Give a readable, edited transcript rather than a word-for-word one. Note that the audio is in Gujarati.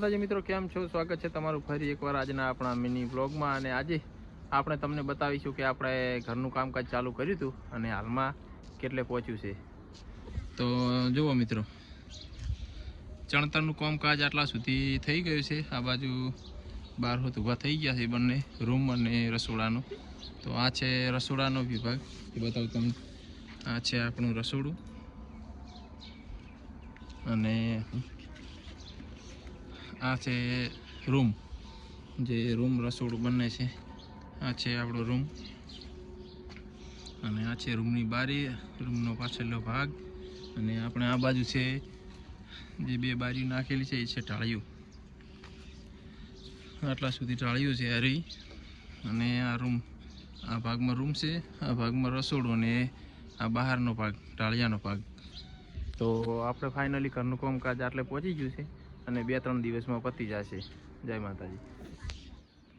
મિત્રો કેમ છો? સ્વાગત છે તમારું ફરી એકવાર આજના આપણા મિની બ્લોગમાં. અને આજે આપણે તમને બતાવીશું કે આપણે ઘરનું કામકાજ ચાલુ કર્યું હતું અને હાલમાં કેટલે પહોંચ્યું છે. તો જુઓ મિત્રો, ચણતરનું કામકાજ આટલા સુધી થઈ ગયું છે. આ બાજુ બાર હોત ઊભા થઈ ગયા છે બંને રૂમ અને રસોડાનો. તો આ છે રસોડાનો વિભાગ, એ બતાવું તમને. આ છે આપણું રસોડું અને આ છે રૂમ, જે રૂમ રસોડું બંને છે. આ છે આપણો રૂમ અને આ છે રૂમની બારી, રૂમનો પાછળનો ભાગ. અને આપણે આ બાજુ છે જે બે બારીઓ નાખેલી છે એ છે ટાળીઓ. આટલા સુધી ટાળીઓ છે આ રહી. અને આ રૂમ, આ ભાગમાં રૂમ છે, આ ભાગમાં રસોડું અને આ બહારનો ભાગ ટાળિયાનો ભાગ. તો આપણે ફાઇનલી ઘરનું કામકાજ આટલે પહોંચી ગયું છે અને 2-3 દિવસમાં પતી જશે. જય માતાજી.